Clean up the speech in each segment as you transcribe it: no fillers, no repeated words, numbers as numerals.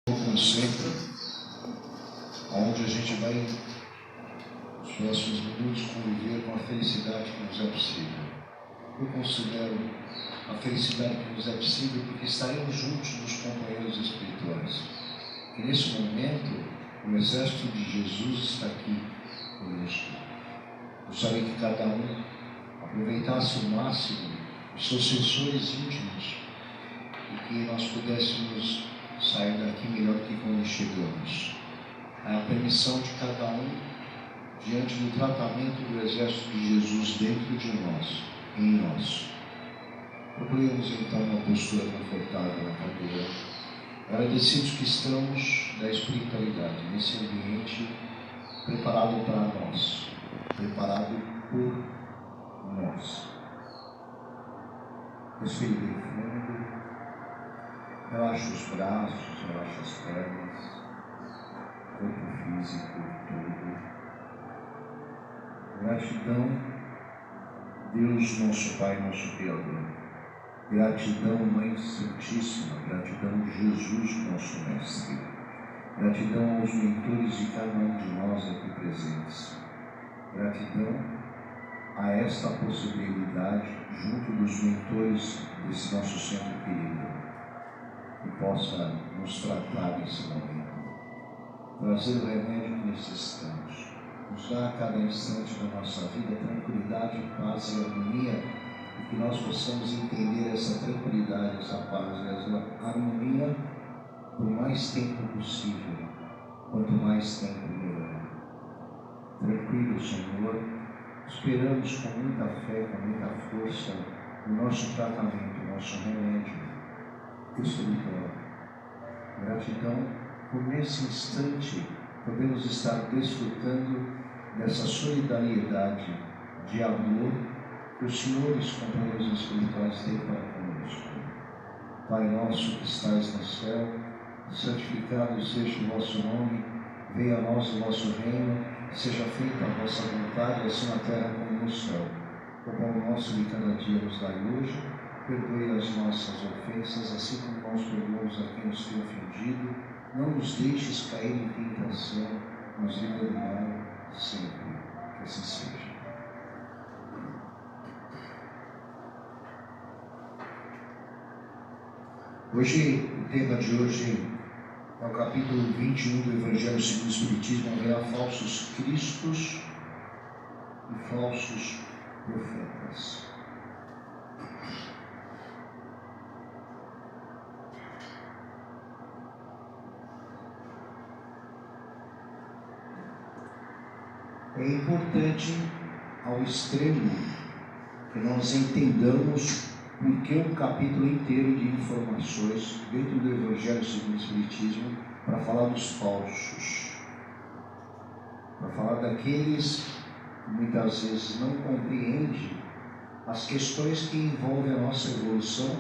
Como sempre, onde a gente vai, nos próximos minutos, conviver com a felicidade que nos é possível. Eu considero a felicidade que nos é possível porque estaremos juntos dos companheiros espirituais. E nesse momento, o exército de Jesus está aqui conosco. Gostaria que cada um aproveitasse o máximo os seus sensores íntimos e que nós pudéssemos sair daqui melhor do que quando chegamos. É a permissão de cada um diante do tratamento do exército de Jesus dentro de nós, em nós. Procuremos então uma postura confortável na cadeira, agradecidos que estamos da espiritualidade, nesse ambiente preparado para nós, preparado por nós. Respire bem fundo. Relaxa os braços, relaxa as pernas, corpo físico todo. Gratidão, Deus, nosso Pai, nosso Criador. Gratidão, Mãe Santíssima. Gratidão, Jesus, nosso Mestre. Gratidão aos mentores de cada um de nós aqui presentes. Gratidão a esta possibilidade, junto dos mentores desse nosso centro querido, que possa nos tratar nesse momento, trazer o remédio que necessitamos, nos dar a cada instante da nossa vida tranquilidade, paz e harmonia, e que nós possamos entender essa tranquilidade, essa paz e essa harmonia por mais tempo possível, quanto mais tempo melhor. Tranquilo, Senhor, esperamos com muita fé, com muita força, o nosso tratamento, o nosso remédio espiritual. Gratidão por nesse instante podemos estar desfrutando dessa solidariedade de amor que os senhores companheiros espirituais têm para conosco. Pai nosso que estais no céu, santificado seja o vosso nome, venha a nós o vosso reino, seja feita a vossa vontade, assim na terra como no céu. O pão nosso de cada dia nos dai hoje. Perdoe as nossas ofensas, assim como nós perdoamos a quem nos tem ofendido. Não nos deixes cair em tentação, nos livra do mal sempre. Que assim seja. Hoje, o tema de hoje é o capítulo 21 do Evangelho segundo o Espiritismo. Haverá falsos cristos e falsos profetas. É importante ao extremo que nós entendamos por que um capítulo inteiro de informações dentro do Evangelho segundo o Espiritismo para falar dos falsos, para falar daqueles que muitas vezes não compreendem as questões que envolvem a nossa evolução,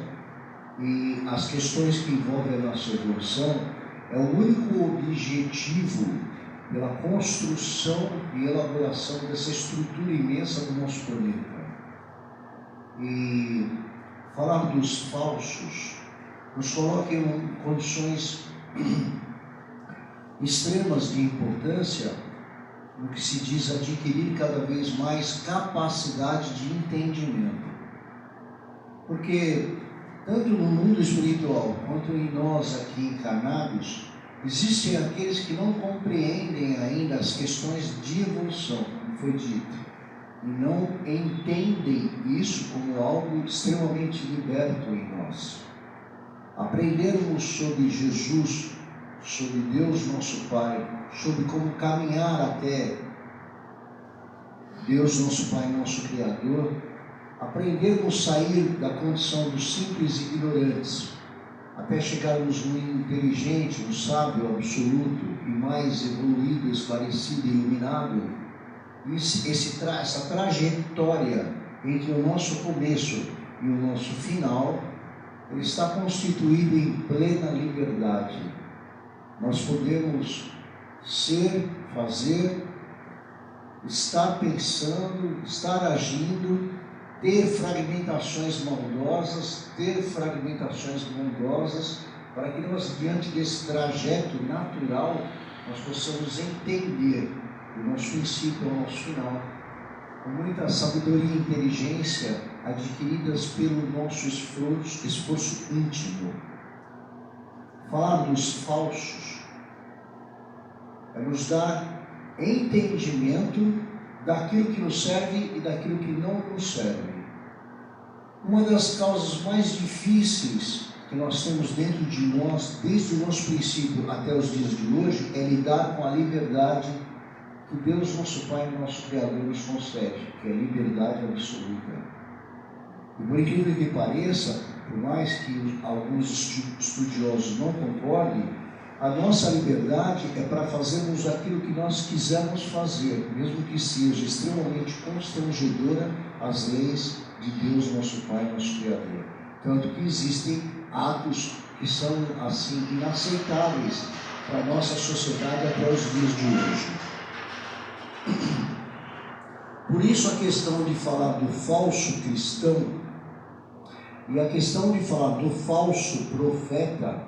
e as questões que envolvem a nossa evolução é o único objetivo pela construção e elaboração dessa estrutura imensa do nosso planeta. E falar dos falsos nos coloca em condições extremas de importância no que se diz adquirir cada vez mais capacidade de entendimento. Porque tanto no mundo espiritual quanto em nós aqui encarnados, existem aqueles que não compreendem ainda as questões de evolução, como foi dito, e não entendem isso como algo extremamente liberto em nós. Aprendermos sobre Jesus, sobre Deus nosso Pai, sobre como caminhar até Deus nosso Pai, nosso Criador, aprendermos a sair da condição dos simples ignorantes, até chegarmos no inteligente, no sábio absoluto e mais evoluído, esclarecido e iluminado. Essa trajetória entre o nosso começo e o nosso final, ele está constituído em plena liberdade. Nós podemos ser, fazer, estar pensando, estar agindo, ter fragmentações maldosas, ter fragmentações bondosas, para que nós, diante desse trajeto natural, nós possamos entender o nosso princípio ao nosso final, com muita sabedoria e inteligência adquiridas pelo nosso esforço íntimo. Falar dos falsos é nos dar entendimento daquilo que nos serve e daquilo que não nos serve. Uma das causas mais difíceis que nós temos dentro de nós, desde o nosso princípio até os dias de hoje, é lidar com a liberdade que Deus, nosso Pai e nosso Criador, nos concede, que é a liberdade absoluta. E por incrível que pareça, por mais que alguns estudiosos não concordem, a nossa liberdade é para fazermos aquilo que nós quisermos fazer, mesmo que seja extremamente constrangedora às leis de Deus, nosso Pai, nosso Criador. Tanto que existem atos que são assim inaceitáveis para a nossa sociedade até os dias de hoje. Por isso a questão de falar do falso cristão e a questão de falar do falso profeta,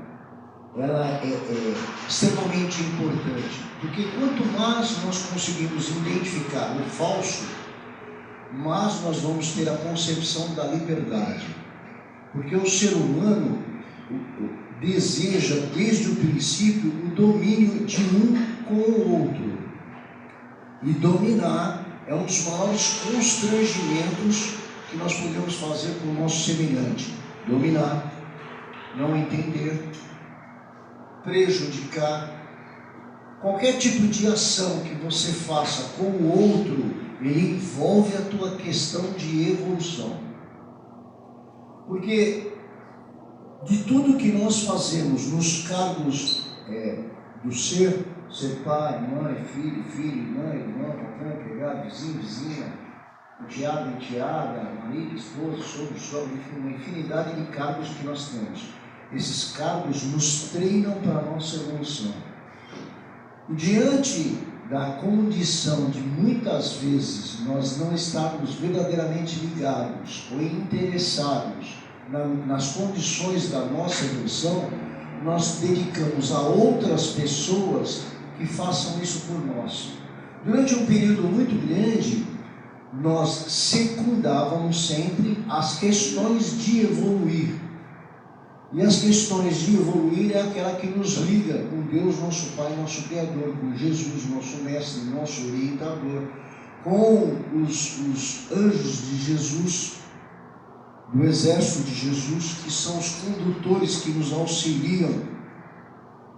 ela é extremamente importante, porque quanto mais nós conseguimos identificar o falso, mais nós vamos ter a concepção da liberdade, porque o ser humano deseja desde o princípio o domínio de um com o outro, e dominar é um dos maiores constrangimentos que nós podemos fazer com o nosso semelhante. Dominar, não entender, prejudicar. Qualquer tipo de ação que você faça com o outro, ele envolve a tua questão de evolução. Porque de tudo que nós fazemos nos cargos do ser pai, mãe, filho, mãe, irmão, patrão, empregado, vizinho, vizinha, enteado, enteada, marido, esposo, sogro, enfim, uma infinidade de cargos que nós temos. Esses cargos nos treinam para a nossa evolução. E diante da condição de muitas vezes nós não estarmos verdadeiramente ligados ou interessados nas condições da nossa evolução, nós dedicamos a outras pessoas que façam isso por nós. Durante um período muito grande, nós secundávamos sempre as questões de evoluir. E as questões de evoluir é aquela que nos liga com Deus, nosso Pai, nosso Criador, com Jesus, nosso Mestre, nosso orientador, com os anjos de Jesus, do exército de Jesus, que são os condutores que nos auxiliam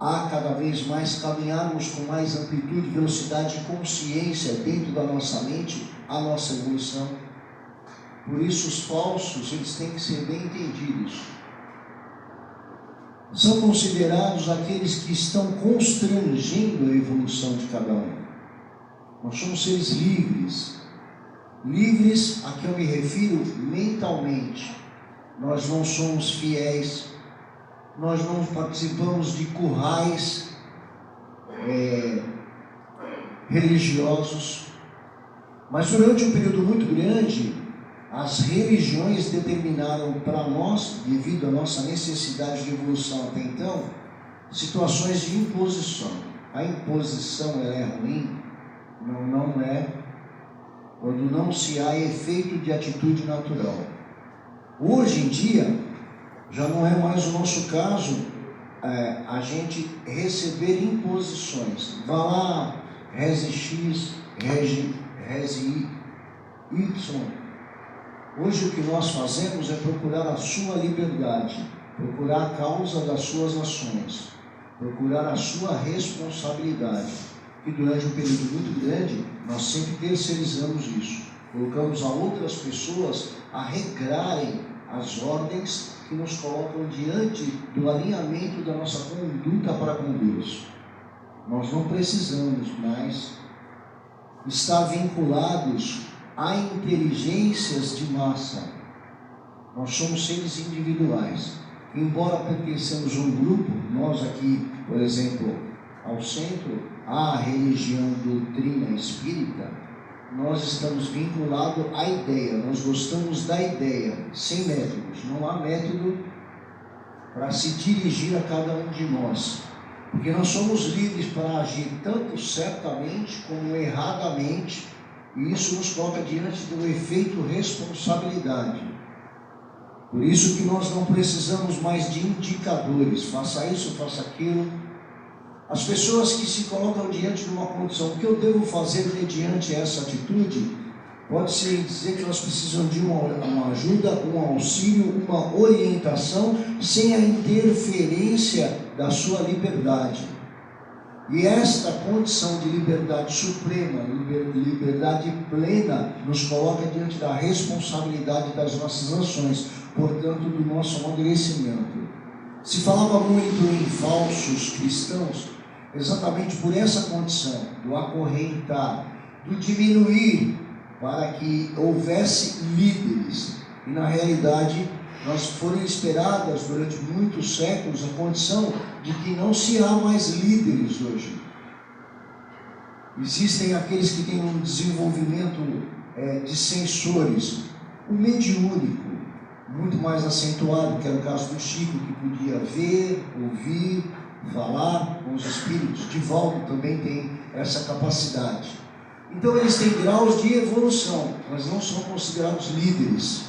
a cada vez mais caminharmos com mais amplitude, velocidade e consciência dentro da nossa mente, a nossa evolução. Por isso os falsos, eles têm que ser bem entendidos. São considerados aqueles que estão constrangendo a evolução de cada um. Nós somos seres livres. Livres, a que eu me refiro mentalmente. Nós não somos fiéis, nós não participamos de currais religiosos, mas durante um período muito grande, as religiões determinaram para nós, devido à nossa necessidade de evolução até então, situações de imposição. A imposição ela é ruim? Não é, quando não se há efeito de atitude natural. Hoje em dia, já não é mais o nosso caso a gente receber imposições. Vá lá, reze X, reze Y. Hoje o que nós fazemos é procurar a sua liberdade, procurar a causa das suas ações, procurar a sua responsabilidade. E durante um período muito grande, nós sempre terceirizamos isso. Colocamos a outras pessoas a regrarem as ordens que nos colocam diante do alinhamento da nossa conduta para com Deus. Nós não precisamos mais estar vinculados a inteligências de massa. Nós somos seres individuais. Embora pertencemos a um grupo, nós aqui, por exemplo, ao centro, à religião doutrina espírita, nós estamos vinculados à ideia, nós gostamos da ideia, sem métodos. Não há método para se dirigir a cada um de nós. Porque nós somos livres para agir tanto certamente como erradamente, e isso nos coloca diante do efeito responsabilidade. Por isso que nós não precisamos mais de indicadores, faça isso, faça aquilo. As pessoas que se colocam diante de uma condição, o que eu devo fazer mediante essa atitude, pode-se dizer que elas precisam de uma ajuda, um auxílio, uma orientação, sem a interferência da sua liberdade. E esta condição de liberdade suprema, liberdade plena, nos coloca diante da responsabilidade das nossas ações, portanto, do nosso amadurecimento. Se falava muito em falsos cristãos, exatamente por essa condição, do acorrentar, do diminuir, para que houvesse líderes. E na realidade, nós foram esperadas durante muitos séculos a condição de que não se há mais líderes hoje. Existem aqueles que têm um desenvolvimento de sensores, o mediúnico, muito mais acentuado, que era o caso do Chico, que podia ver, ouvir, falar com os espíritos. Divaldo também tem essa capacidade. Então eles têm graus de evolução, mas não são considerados líderes.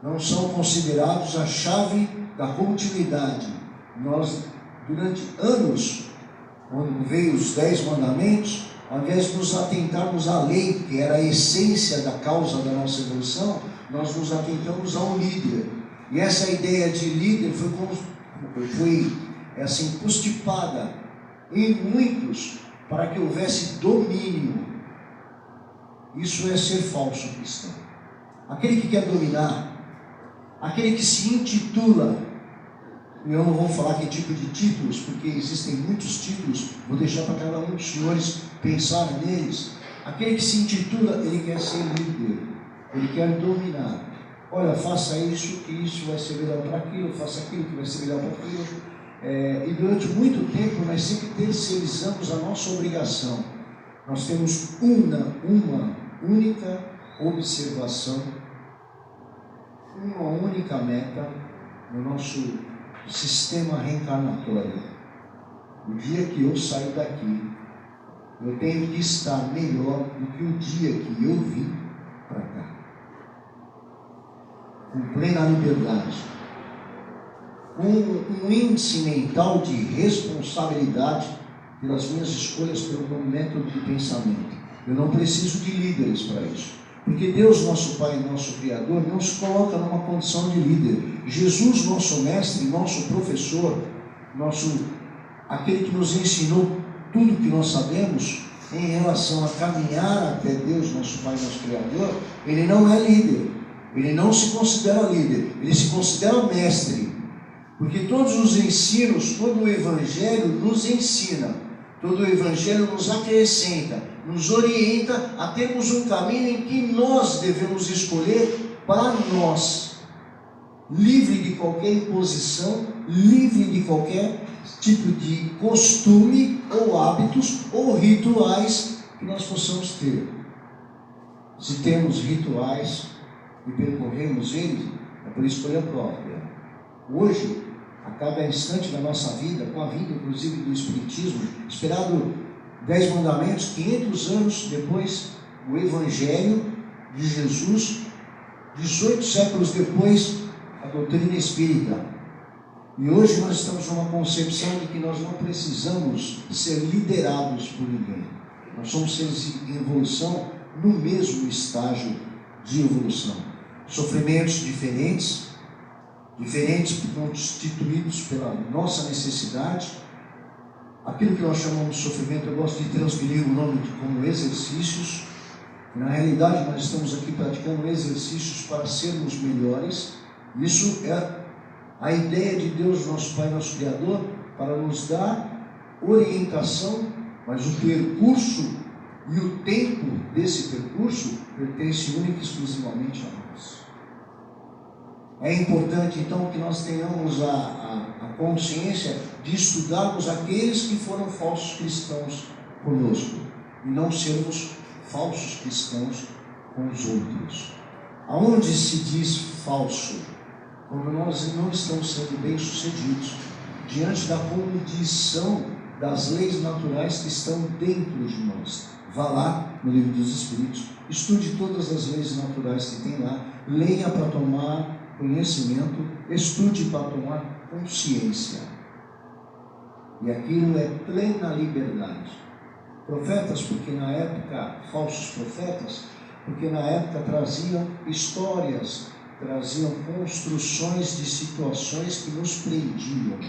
Não são considerados a chave da continuidade. Nós, durante anos, quando veio os 10 mandamentos, ao invés de nos atentarmos à lei, que era a essência da causa da nossa evolução, nós nos atentamos ao líder. E essa ideia de líder foi assim, constipada em muitos, para que houvesse domínio. Isso é ser falso cristão. Aquele que quer dominar, aquele que se intitula, e eu não vou falar que tipo de títulos, porque existem muitos títulos, vou deixar para cada um dos senhores pensar neles. Aquele que se intitula, ele quer ser líder, ele quer dominar. Olha, faça isso, que isso vai ser melhor para aquilo, faça aquilo que vai ser melhor para aquilo. E durante muito tempo nós sempre terceirizamos a nossa obrigação. Nós temos uma única observação, uma única meta no nosso sistema reencarnatório. O dia que eu saio daqui, eu tenho que estar melhor do que o dia que eu vim para cá, com plena liberdade, com um índice mental de responsabilidade pelas minhas escolhas, pelo meu método de pensamento. Eu não preciso de líderes para isso, porque Deus, nosso Pai, nosso Criador, não se coloca numa condição de líder. Jesus, nosso mestre, nosso professor, aquele que nos ensinou tudo que nós sabemos em relação a caminhar até Deus, nosso Pai, nosso Criador, ele não é líder, ele não se considera líder, ele se considera mestre. Porque todos os ensinos, todo o Evangelho nos ensina, todo o Evangelho nos acrescenta, nos orienta a termos um caminho em que nós devemos escolher para nós, livre de qualquer imposição, livre de qualquer tipo de costume ou hábitos ou rituais que nós possamos ter. Se temos rituais e percorremos eles, é por escolha própria. Hoje, a cada instante da nossa vida, com a vinda inclusive do Espiritismo, esperado 10 mandamentos, 500 anos depois do Evangelho de Jesus, 18 séculos depois, a doutrina espírita. E hoje nós estamos numa concepção de que nós não precisamos ser liderados por ninguém. Nós somos seres em evolução no mesmo estágio de evolução. Sofrimentos diferentes constituídos pela nossa necessidade. Aquilo que nós chamamos de sofrimento, eu gosto de transferir o nome como exercícios. Na realidade, nós estamos aqui praticando exercícios para sermos melhores. Isso é a ideia de Deus, nosso Pai, nosso Criador, para nos dar orientação, mas o percurso e o tempo desse percurso pertence única e exclusivamente a nós. É importante, então, que nós tenhamos a consciência de estudarmos aqueles que foram falsos cristãos conosco e não sermos falsos cristãos com os outros. Aonde se diz falso? quando nós não estamos sendo bem-sucedidos, diante da condição das leis naturais que estão dentro de nós. Vá lá no Livro dos Espíritos, estude todas as leis naturais que tem lá, leia para tomar conhecimento, estude para tomar consciência. E aquilo é plena liberdade. Profetas, porque na época, falsos profetas, porque na época traziam histórias, traziam construções de situações que nos prendiam,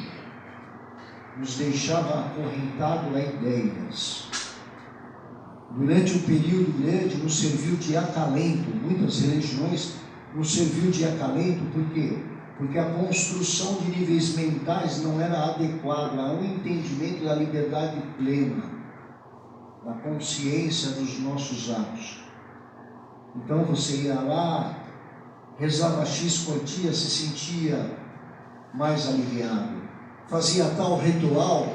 nos deixava acorrentado a ideias. Durante um período grande nos serviu de acalento, muitas religiões nos serviu de acalento, por quê? Porque a construção de níveis mentais não era adequada a um entendimento da liberdade plena, da consciência dos nossos atos. Então você ia lá, rezava X quantia, se sentia mais aliviado. Fazia tal ritual,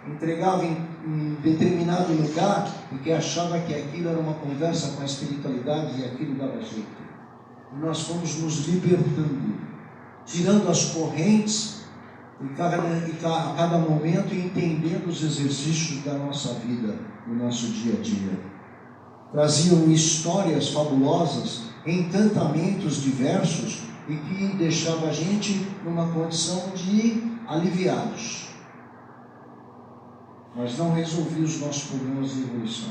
entregava em determinado lugar, porque achava que aquilo era uma conversa com a espiritualidade e aquilo dava jeito. E nós fomos nos libertando, tirando as correntes a cada momento e entendendo os exercícios da nossa vida, no nosso dia a dia. Traziam histórias fabulosas, encantamentos diversos e que deixava a gente numa condição de aliviados, mas não resolvia os nossos problemas de evolução.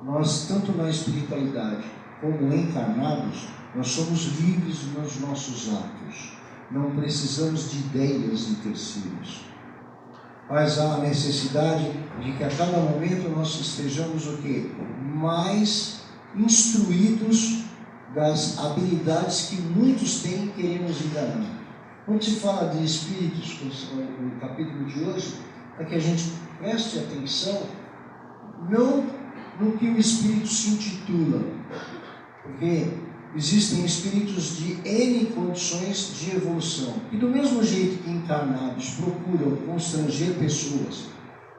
Nós, tanto na espiritualidade como encarnados, nós somos livres nos nossos atos, não precisamos de ideias de terceiros, mas há a necessidade de que a cada momento nós estejamos o quê? Mais instruídos das habilidades que muitos têm querendo nos enganar. Quando se fala de espíritos, no capítulo de hoje, é que a gente preste atenção não no que o espírito se intitula, porque existem espíritos de N condições de evolução, e do mesmo jeito que encarnados procuram constranger pessoas,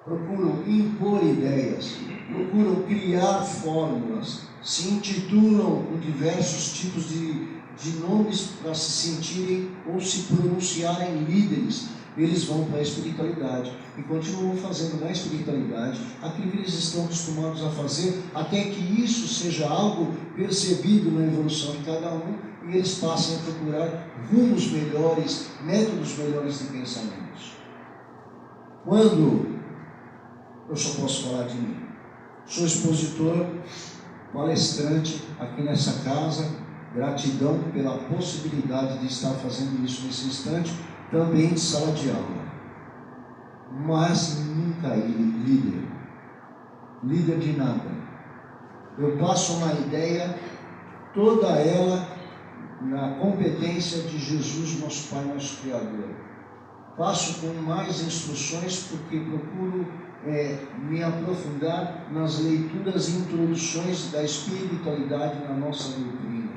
procuram impor ideias, procuram criar fórmulas, se intitulam com diversos tipos de nomes para se sentirem ou se pronunciarem líderes. Eles vão para a espiritualidade e continuam fazendo na espiritualidade aquilo que eles estão acostumados a fazer, até que isso seja algo percebido na evolução de cada um e eles passem a procurar rumos melhores, métodos melhores de pensamentos. Quando eu só posso falar de mim, sou expositor, palestrante aqui nessa casa, gratidão pela possibilidade de estar fazendo isso nesse instante, também de sala de aula, mas nunca líder de nada. Eu passo uma ideia, toda ela na competência de Jesus, nosso Pai, nosso Criador. Passo com mais instruções porque procuro me aprofundar nas leituras e introduções da espiritualidade na nossa doutrina.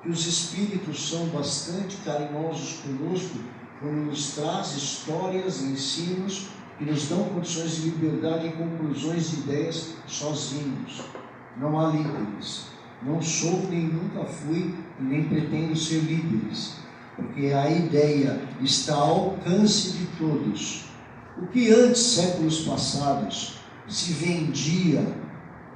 Que os espíritos são bastante carinhosos conosco, quando nos traz histórias, ensinos, que nos dão condições de liberdade e conclusões de ideias sozinhos. Não há líderes. Não sou, nem nunca fui, e nem pretendo ser líderes, porque a ideia está ao alcance de todos. O que antes, séculos passados, se vendia,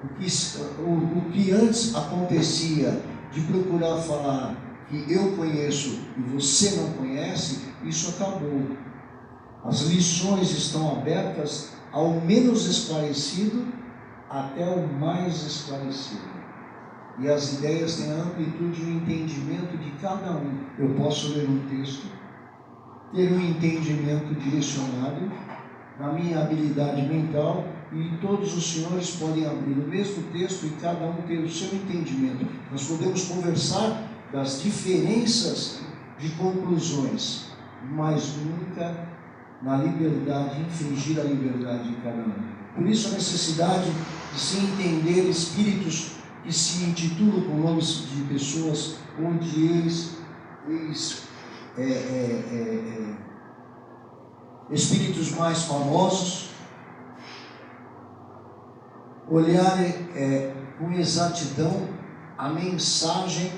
o que antes acontecia de procurar falar que eu conheço e você não conhece, isso acabou. As lições estão abertas ao menos esclarecido até o mais esclarecido. E as ideias têm a amplitude e o entendimento de cada um. Eu posso ler um texto, ter um entendimento direcionado na minha habilidade mental, e todos os senhores podem abrir o mesmo texto e cada um ter o seu entendimento. Nós podemos conversar das diferenças de conclusões, mas nunca na liberdade, infringir a liberdade de cada um. Por isso a necessidade de se entender espíritos que se intitulam com nomes de pessoas onde eles espíritos mais famosos, olharem com exatidão a mensagem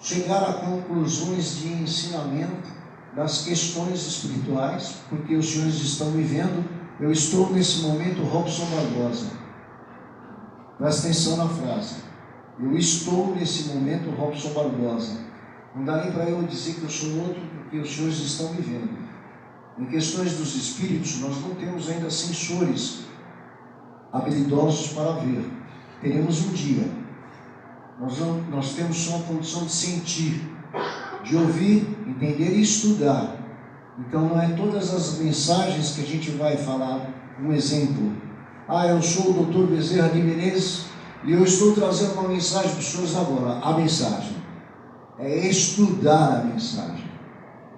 chegar a conclusões de ensinamento das questões espirituais, porque os senhores estão me vendo. Eu estou nesse momento Robson Barbosa. Presta atenção na frase. Eu estou nesse momento Robson Barbosa. Não dá nem para eu dizer que eu sou outro, porque os senhores estão me vendo. Em questões dos espíritos, nós não temos ainda sensores habilidosos para ver. Teremos um dia. Nós temos só a condição de sentir, de ouvir, entender e estudar. Então não é todas as mensagens que a gente vai falar. Um exemplo: eu sou o Dr. Bezerra de Menezes e eu estou trazendo uma mensagem para os senhores agora. A mensagem é estudar a mensagem,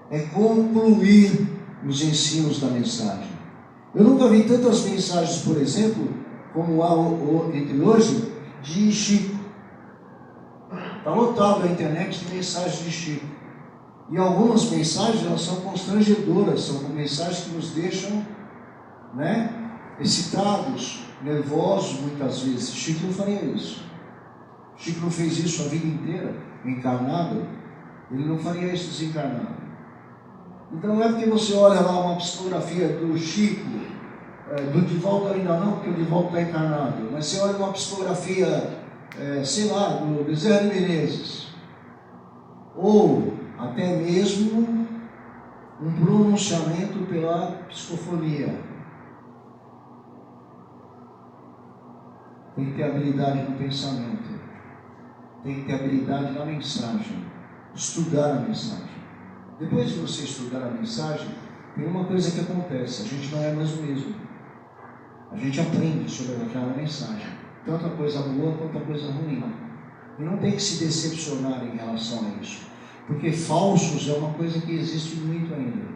é concluir os ensinos da mensagem. Eu nunca vi tantas mensagens, por exemplo, como há entre hoje, de Chico. Está lotado a internet de mensagens de Chico. E algumas mensagens, elas são constrangedoras, são mensagens que nos deixam, excitados, nervosos muitas vezes. Chico não faria isso. Chico não fez isso a vida inteira, encarnado. Ele não faria isso desencarnado. Então não é porque você olha lá uma psicografia do Chico, do Divaldo ainda não, porque o Divaldo está encarnado, mas você olha uma psicografia, do Bezerra de Menezes, ou até mesmo um pronunciamento pela psicofonia. Tem que ter habilidade no pensamento, tem que ter habilidade na mensagem, estudar a mensagem. Depois de você estudar a mensagem, tem uma coisa que acontece: a gente não é mais o mesmo. A gente aprende sobre aquela mensagem, tanto a coisa boa quanto a coisa ruim. E não tem que se decepcionar em relação a isso, porque falsos é uma coisa que existe muito ainda.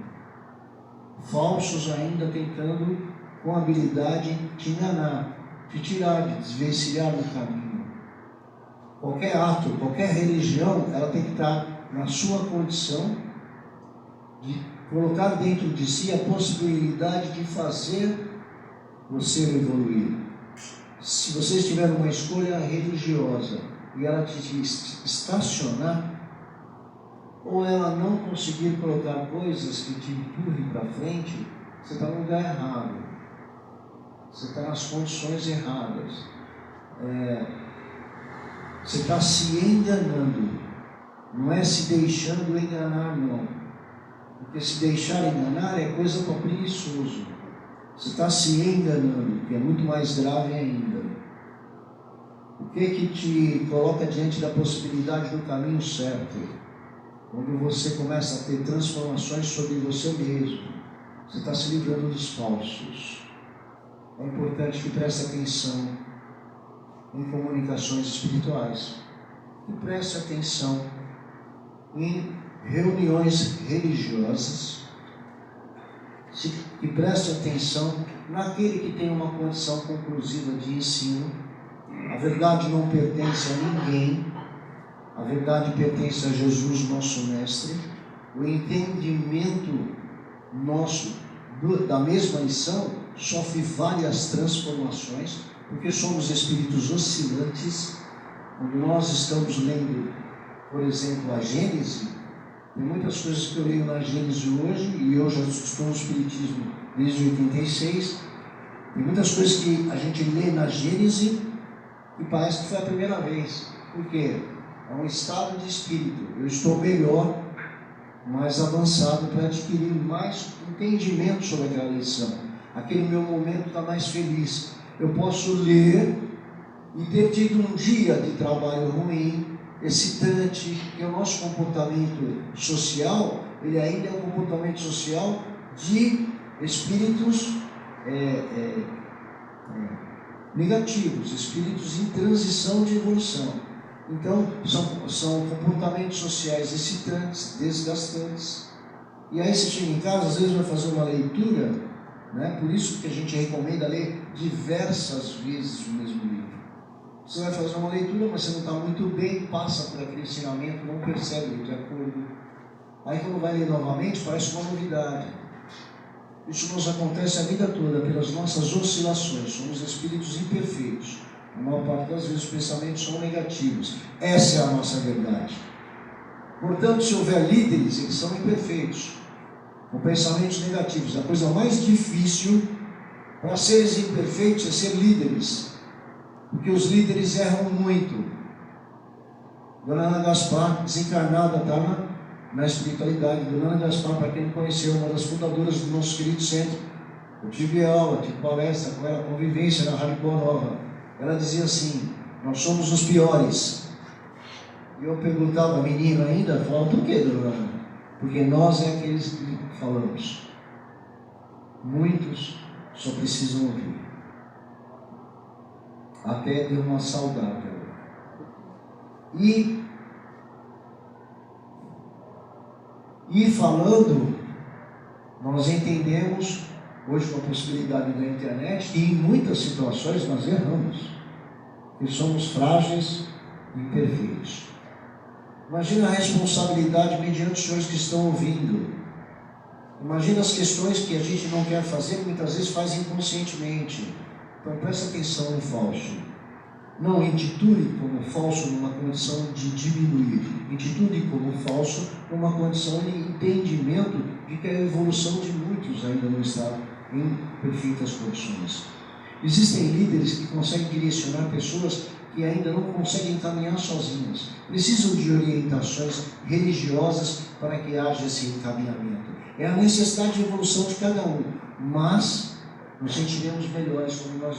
Falsos ainda tentando, com habilidade, te enganar, te tirar, de desvencilhar do caminho. Qualquer ato, qualquer religião, ela tem que estar na sua condição de colocar dentro de si a possibilidade de fazer você evoluir. Se você estiver numa escolha religiosa e ela te estacionar, ou ela não conseguir colocar coisas que te empurrem para frente, você está no lugar errado. Você está nas condições erradas. Você está se enganando. Não é se deixando enganar, não. Porque se deixar enganar é coisa para preguiçoso. Você está se enganando, que é muito mais grave ainda. O que te coloca diante da possibilidade do caminho certo? Quando você começa a ter transformações sobre você mesmo, você está se livrando dos falsos. É importante que preste atenção em comunicações espirituais, que preste atenção em reuniões religiosas, que preste atenção naquele que tem uma condição conclusiva de ensino. A verdade não pertence a ninguém, a verdade pertence a Jesus, nosso Mestre. O entendimento nosso da mesma lição sofre várias transformações, porque somos espíritos oscilantes. Quando nós estamos lendo, por exemplo, a Gênese, tem muitas coisas que eu leio na Gênese hoje, e eu já estou no Espiritismo desde 86, tem muitas coisas que a gente lê na Gênese e parece que foi a primeira vez. Por quê? É um estado de espírito. Eu estou melhor, mais avançado, para adquirir mais entendimento sobre aquela lição. Aquele meu momento está mais feliz. Eu posso ler e ter tido um dia de trabalho ruim, excitante, que o nosso comportamento social, ele ainda é um comportamento social de espíritos negativos, espíritos em transição de evolução. Então, são comportamentos sociais excitantes, desgastantes. E aí você chega em casa, às vezes vai fazer uma leitura, por isso que a gente recomenda ler diversas vezes o mesmo livro. Você vai fazer uma leitura, mas você não está muito bem, passa por aquele ensinamento, não percebe de acordo. Aí quando vai ler novamente, parece uma novidade. Isso nos acontece a vida toda, pelas nossas oscilações. Somos espíritos imperfeitos. A maior parte das vezes os pensamentos são negativos. Essa é a nossa verdade. Portanto, se houver líderes, eles são imperfeitos, com pensamentos negativos. A coisa mais difícil para seres imperfeitos é ser líderes, porque os líderes erram muito. Dona Ana Gaspar, desencarnada, está na espiritualidade. Dona Ana Gaspar, para quem não conheceu, uma das fundadoras do nosso querido centro, eu tive aula, tive palestra com ela, convivência na Rádio Boa Nova. Ela dizia assim: nós somos os piores. E eu perguntava a menina ainda, falava: por que, dona Ana? Porque nós é aqueles que falamos. Muitos só precisam ouvir. Até deu uma saudade. E falando, nós entendemos hoje com a possibilidade da internet que em muitas situações nós erramos, que somos frágeis e imperfeitos. Imagina a responsabilidade mediante os senhores que estão ouvindo. Imagina as questões que a gente não quer fazer, muitas vezes faz inconscientemente. Então presta atenção no falso. Não intitule como falso numa condição de diminuir. Intitule como falso numa condição de entendimento de que a evolução de muitos ainda não está em perfeitas condições. Existem líderes que conseguem direcionar pessoas que ainda não conseguem caminhar sozinhas. Precisam de orientações religiosas para que haja esse encaminhamento. É a necessidade de evolução de cada um, mas nos sentiremos melhores quando nós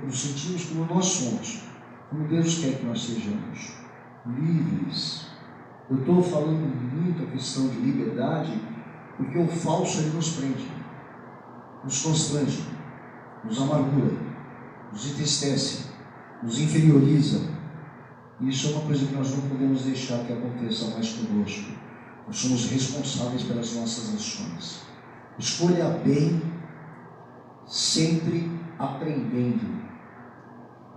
nos sentimos como nós somos, como Deus quer que nós sejamos, livres. Eu estou falando muito a questão de liberdade, porque o falso ele nos prende, nos constrange, nos amargura, nos entristece, nos inferioriza. E isso é uma coisa que nós não podemos deixar que aconteça mais conosco. Nós somos responsáveis pelas nossas ações. Escolha bem, sempre aprendendo.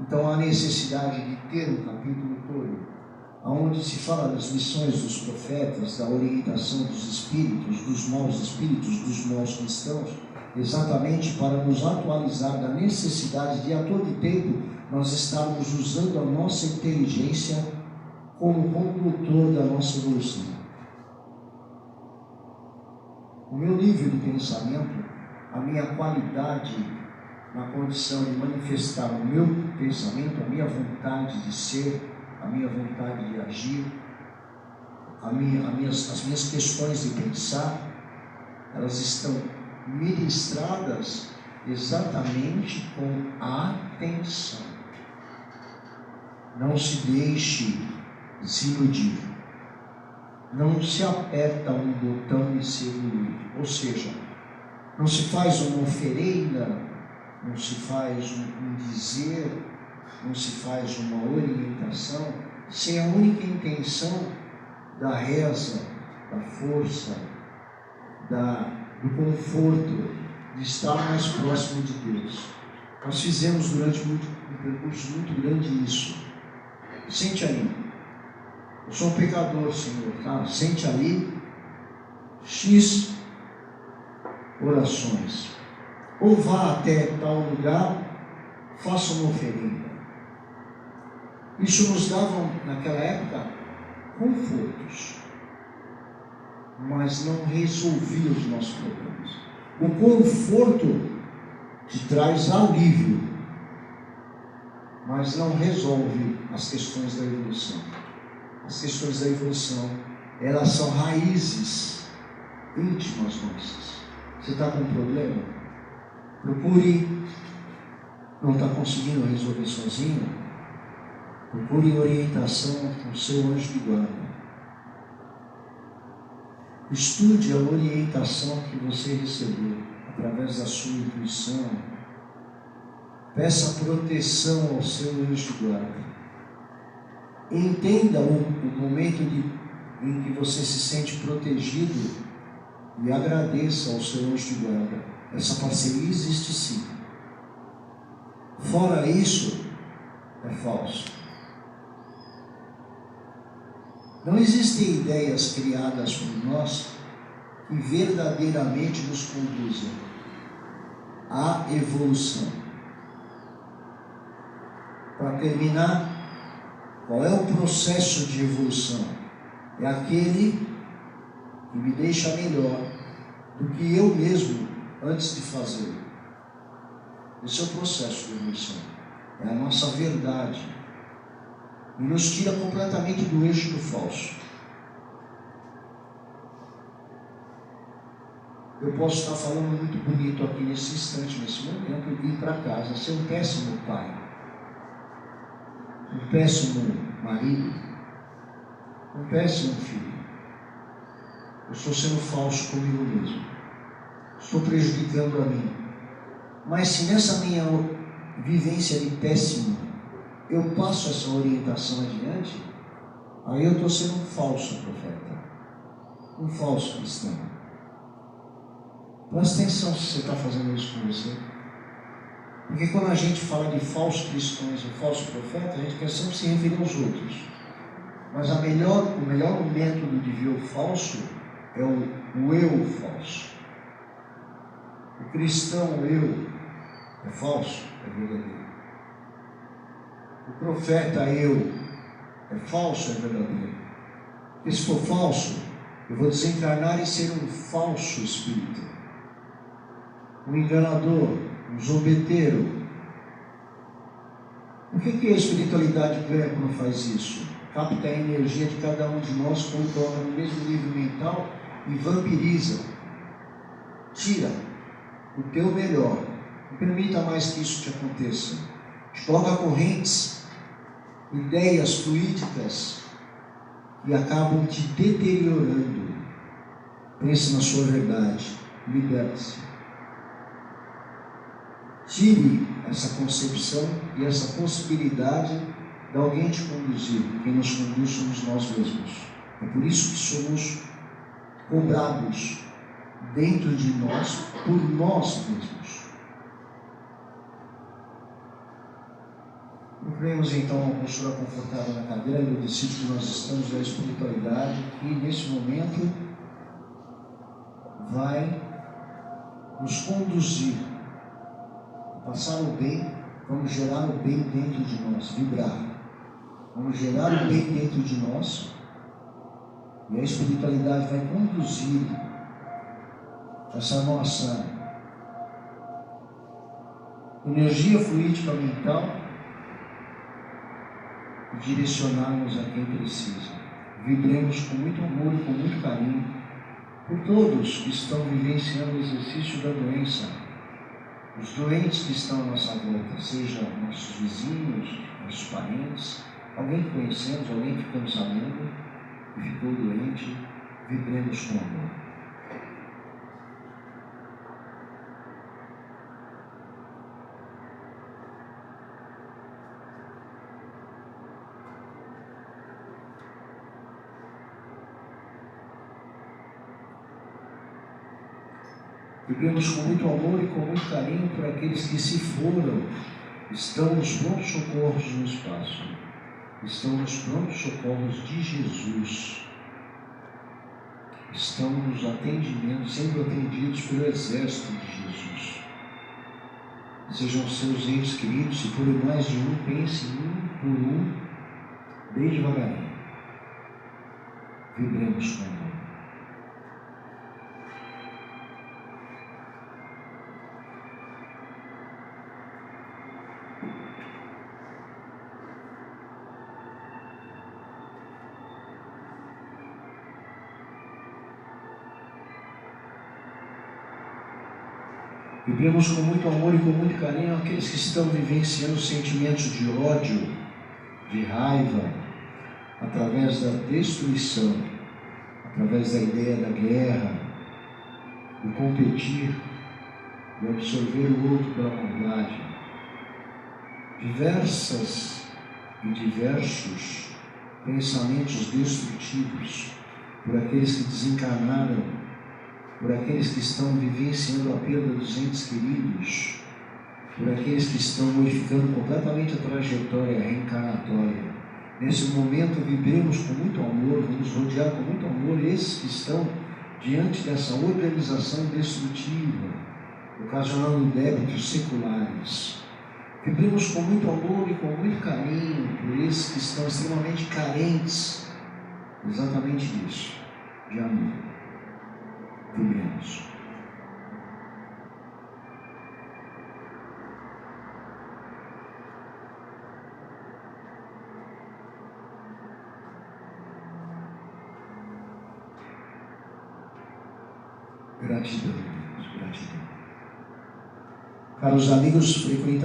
Então há necessidade de ter um capítulo todo, onde se fala das missões dos profetas, da orientação dos espíritos, dos maus cristãos, exatamente para nos atualizar da necessidade de a todo tempo nós estarmos usando a nossa inteligência como condutor da nossa evolução. O meu nível de pensamento, a minha qualidade na condição de manifestar o meu pensamento, a minha vontade de ser, a minha vontade de agir, as minhas questões de pensar, elas estão ministradas exatamente com atenção. Não se deixe desiludir. Não se aperta um botão e se evolui. Ou seja, não se faz uma oferenda, não se faz um dizer, não se faz uma orientação, sem a única intenção da reza, da força, do conforto, de estar mais próximo de Deus. Nós fizemos durante um percurso muito grande isso. Sente ali. Eu sou um pecador, Senhor, tá? Sente ali X orações. Ou vá até tal lugar, faça uma oferenda. Isso nos dava, naquela época, confortos, mas não resolvia os nossos problemas. O conforto te traz alívio, mas não resolve as questões da evolução. As questões da evolução, elas são raízes íntimas nossas. Você está com um problema? Procure, não está conseguindo resolver sozinho? Procure orientação com o seu anjo de guarda. Estude a orientação que você recebeu através da sua intuição. Peça proteção ao seu anjo de guarda. Entenda o momento em que você se sente protegido e agradeça ao seu anjo de guarda. Essa parceria existe sim. Fora isso, é falso. Não existem ideias criadas por nós que verdadeiramente nos conduzem à evolução. Para terminar, qual é o processo de evolução? é aquele que me deixa melhor do que eu mesmo antes de fazer. Esse é o processo de evolução. É a nossa verdade. E nos tira completamente do eixo do falso. Eu posso estar falando muito bonito aqui nesse instante, nesse momento, e ir para casa, ser um péssimo pai, um péssimo marido, um péssimo filho. Eu estou sendo falso comigo mesmo. Estou prejudicando a mim. Mas se nessa minha vivência de péssimo eu passo essa orientação adiante, aí eu estou sendo um falso profeta, um falso cristão. Presta atenção se você está fazendo isso com você. Porque quando a gente fala de falsos cristãos e falso profeta, a gente quer sempre se referir aos outros. Mas o melhor método de ver o falso é o eu falso. O cristão eu é falso, é verdadeiro. O profeta eu é falso, é verdadeiro. Porque se for falso, eu vou desencarnar e ser um falso espírito, um enganador, um zombeteiro. O que a espiritualidade ganha quando faz isso? Capta a energia de cada um de nós, coloca no mesmo nível mental e vampiriza. Tira o teu melhor. Não permita mais que isso te aconteça. Te coloca correntes, ideias fluídicas que acabam te deteriorando. Pense na sua verdade. Liberte-se. Tire essa concepção e essa possibilidade de alguém te conduzir. Quem nos conduz somos nós mesmos. É por isso que somos cobrados dentro de nós por nós mesmos. Procuremos então uma postura confortável na cadeira e no sítio que nós estamos da espiritualidade, que nesse momento vai nos conduzir a passar o bem. Vamos gerar o bem dentro de nós, vibrar. Vamos gerar o bem dentro de nós e a espiritualidade vai conduzir essa nossa energia fluídica mental e direcionar-nos a quem precisa. Vibremos com muito amor e com muito carinho por todos que estão vivenciando o exercício da doença, os doentes que estão à nossa volta, seja nossos vizinhos, nossos parentes, alguém que conhecemos, alguém que ficamos sabendo que ficou doente. Vibremos com amor. Vibremos com muito amor e com muito carinho por aqueles que se foram, estão nos prontos socorros no espaço, estão nos prontos socorros de Jesus, estão nos atendimentos, sendo atendidos pelo exército de Jesus. Sejam seus entes queridos, se forem mais de um, pense um por um, bem devagarinho. Vibremos com amor. Vibremos com muito amor e com muito carinho aqueles que estão vivenciando sentimentos de ódio, de raiva, através da destruição, através da ideia da guerra, de competir, de absorver o outro pela maldade. Diversos pensamentos destrutivos por aqueles que desencarnaram, por aqueles que estão vivenciando a perda dos entes queridos, por aqueles que estão modificando completamente a trajetória reencarnatória. Nesse momento, vibremos com muito amor, vamos rodear com muito amor esses que estão diante dessa organização destrutiva, ocasionando débitos seculares. Vibremos com muito amor e com muito carinho por esses que estão extremamente carentes exatamente disso, de amor. Vibremos. Gratidão, Deus, gratidão. Caros amigos frequentadores,